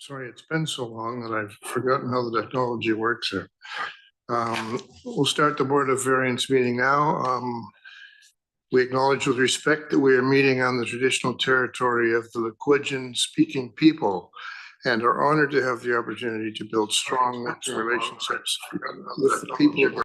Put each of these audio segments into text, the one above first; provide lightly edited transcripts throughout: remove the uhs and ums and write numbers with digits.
Sorry, it's been so long that I've forgotten how the technology works here. We'll start the Board of Variance meeting now. We acknowledge with respect that we are meeting on the traditional territory of the Lekwungen speaking people and are honored to have the opportunity to build strong relationships with the people.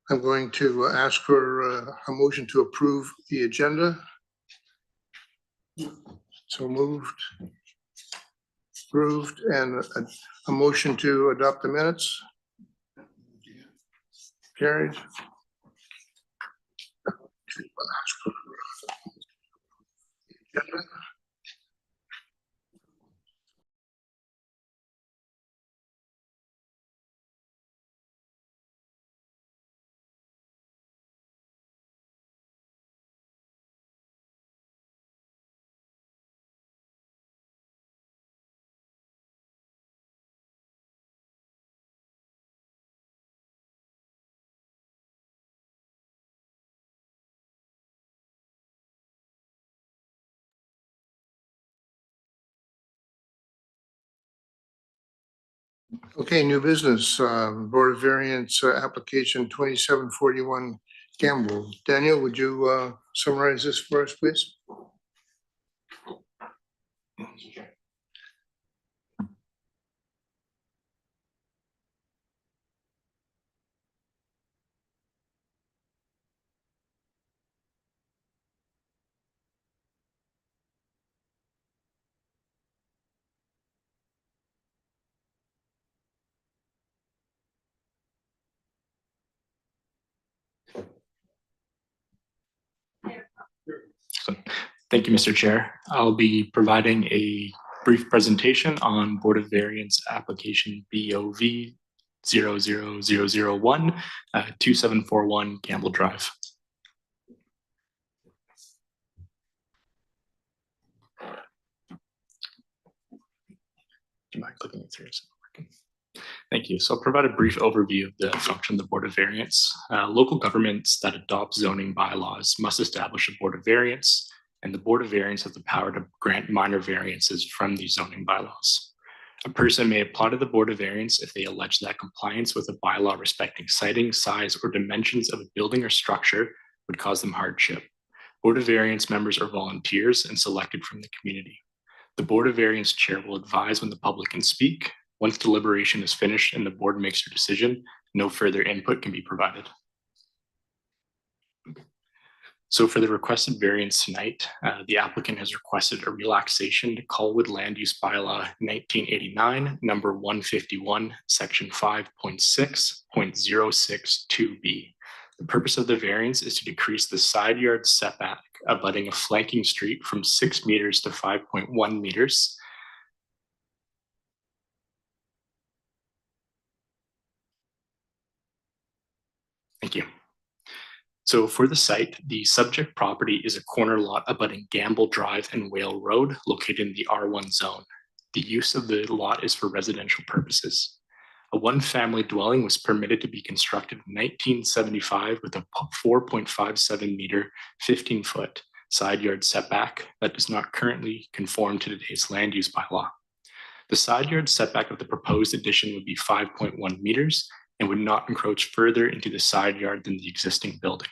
I'm going to ask for a motion to approve the agenda. So moved. Approved, and a motion to adopt the minutes. Carried. Okay, new business, Board of Variance application 2741 Campbell. Daniel, would you summarize this for us, please? Thank you, Mr. Chair. I'll be providing a brief presentation on Board of Variance application BOV 00001 2741 Campbell Drive. Do you mind clicking it through? Thank you. So I'll provide a brief overview of the function of the Board of Variance. Local governments that adopt zoning bylaws must establish a Board of Variance, and the Board of Variance has the power to grant minor variances from these zoning bylaws. A person may apply to the Board of Variance if they allege that compliance with a bylaw respecting siting, size, or dimensions of a building or structure would cause them hardship. Board of Variance members are volunteers and selected from the community. The Board of Variance chair will advise when the public can speak. Once deliberation is finished and the board makes their decision, no further input can be provided. So for the requested variance tonight, the applicant has requested a relaxation to Colwood Land Use Bylaw 1989, number 151, section 5.6.062B. The purpose of the variance is to decrease the side yard setback abutting a flanking street from 6 meters to 5.1 meters. Thank you. So for the site, the subject property is a corner lot abutting Gamble Drive and Whale Road, located in the R1 zone. The use of the lot is for residential purposes. A one-family dwelling was permitted to be constructed in 1975 with a 4.57 meter, 15-foot side yard setback that does not currently conform to today's land use bylaw. The side yard setback of the proposed addition would be 5.1 meters and would not encroach further into the side yard than the existing building.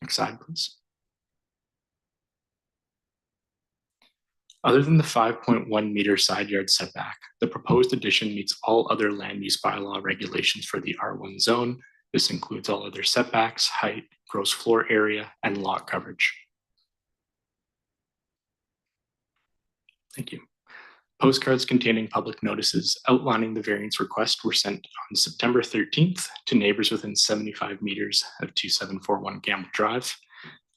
Next slide, please. Other than the 5.1 meter side yard setback, the proposed addition meets all other land use bylaw regulations for the R1 zone. This includes all other setbacks, height, gross floor area, and lot coverage. Thank you. Postcards containing public notices outlining the variance request were sent on September 13th to neighbors within 75 meters of 2741 Gamble Drive.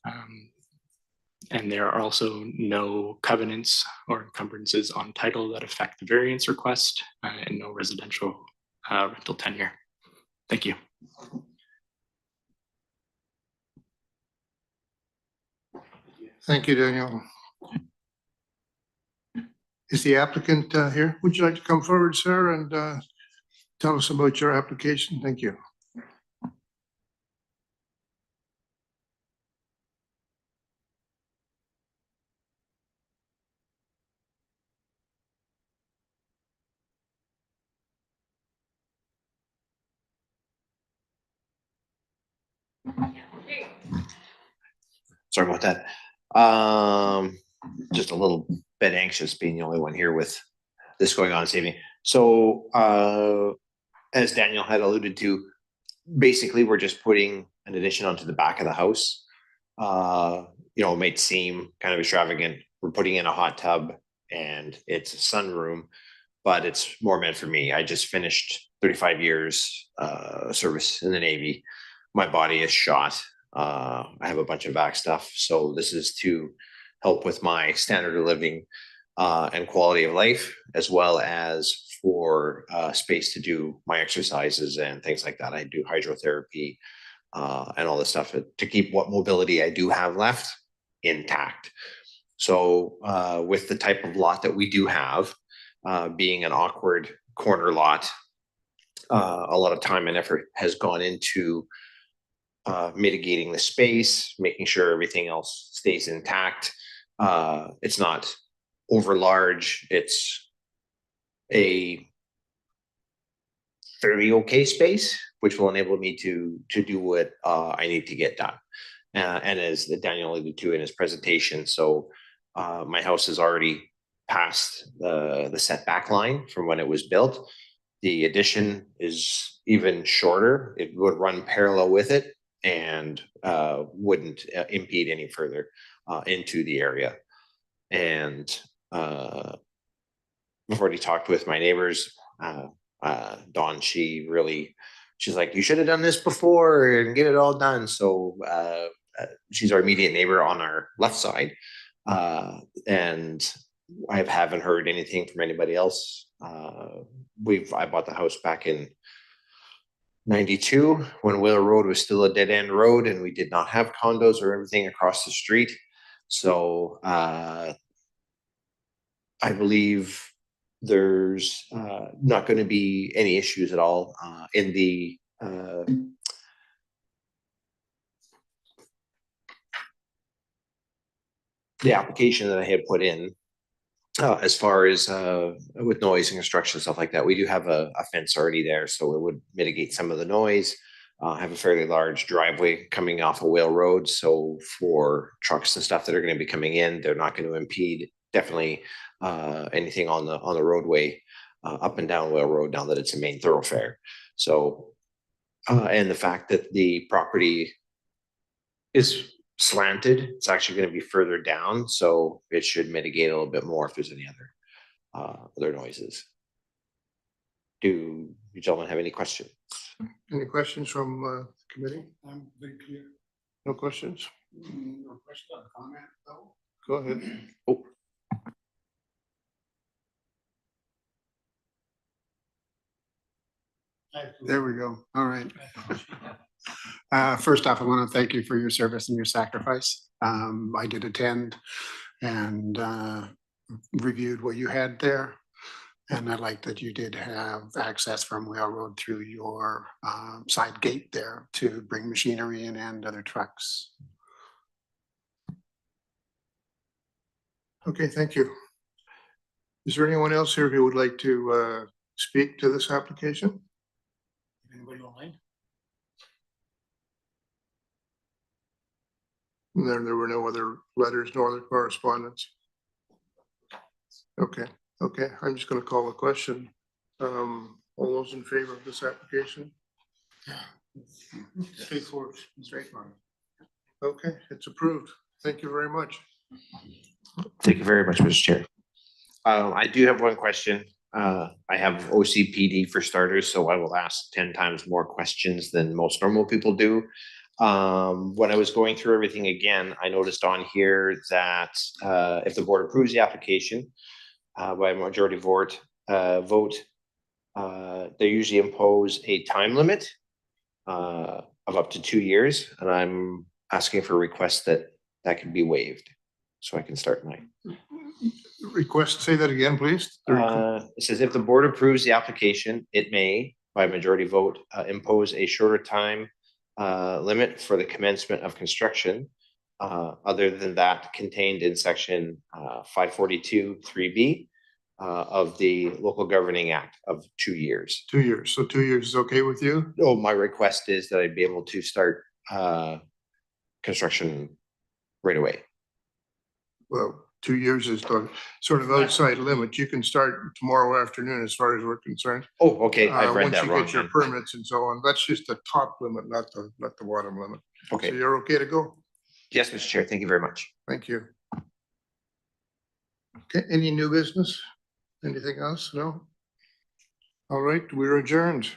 And there are also no covenants or encumbrances on title that affect the variance request, and no residential rental tenure. Thank you. Thank you, Daniel. Is the applicant here? Would you like to come forward, sir, and tell us about your application? Thank you. Sorry about that. Just a little bit anxious being the only one here with this going on this evening. So as Daniel had alluded to, basically we're just putting an addition onto the back of the house. You know, it might seem kind of extravagant. We're putting in a hot tub and it's a sunroom, but it's more meant for me. I just finished 35 years service in the Navy. My body is shot. I have a bunch of back stuff. So this is to help with my standard of living and quality of life, as well as for space to do my exercises and things like that. I do hydrotherapy and all this stuff to keep what mobility I do have left intact. So with the type of lot that we do have, being an awkward corner lot, a lot of time and effort has gone into mitigating the space, making sure everything else stays intact. It's not over large. It's a fairly okay space, which will enable me to do what I need to get done. And as Daniel alluded to in his presentation, so my house is already past the setback line from when it was built. The addition is even shorter. It would run parallel with it and wouldn't impede any further into the area. And I've already talked with my neighbors. Dawn, she's like, you should have done this before and get it all done. So she's our immediate neighbor on our left side. And I haven't heard anything from anybody else. I bought the house back in 92 when Whale Road was still a dead end road and we did not have condos or everything across the street. So I believe there's not going to be any issues at all in the application that I had put in. As far as with noise and construction, stuff like that, we do have a fence already there, so it would mitigate some of the noise. Have a fairly large driveway coming off of Whale Road, so for trucks and stuff that are going to be coming in, they're not going to impede definitely anything on the roadway up and down Whale Road, now that it's a main thoroughfare. So and the fact that the property is slanted, it's actually going to be further down, so it should mitigate a little bit more if there's any other noises. Do you gentlemen have any questions? Any questions from the committee? I'm very clear. No questions? No question or comment though? Go ahead. Oh, There we go. All right. First off, I want to thank you for your service and your sacrifice. I did attend and reviewed what you had there. And I like that you did have access from Whale Road through your side gate there to bring machinery in and other trucks. Okay, thank you. Is there anyone else here who would like to speak to this application? Anybody online? There were no other letters, no other correspondence. Okay, I'm just going to call the question. All those in favor of this application? Straightforward. Okay, it's approved. Thank you very much. thank you very much, Mr. Chair. I do have one question. I have OCPD for starters, so I will ask 10 times more questions than most normal people do. When I was going through everything again, I noticed on here that if the board approves the application by a majority vote, they usually impose a time limit of up to 2 years, and I'm asking for a request that can be waived, so I can start my. Request, say that again, please. It says if the board approves the application, it may, by majority vote, impose a shorter time limit for the commencement of construction, other than that contained in section 542 3B of the local governing act of 2 years. 2 years. So 2 years is okay with you? Oh, my request is that I'd be able to start construction right away. Well, 2 years is the sort of outside limit. You can start tomorrow afternoon as far as we're concerned. Oh, okay, I've read Once that you wrong. get your then. permits and so on, that's just the top limit, not the bottom limit. So Okay, you're okay to go? yes, Mr. Chair, thank you very much. Thank you. Okay, any new business? Anything else? No? All right, we're adjourned.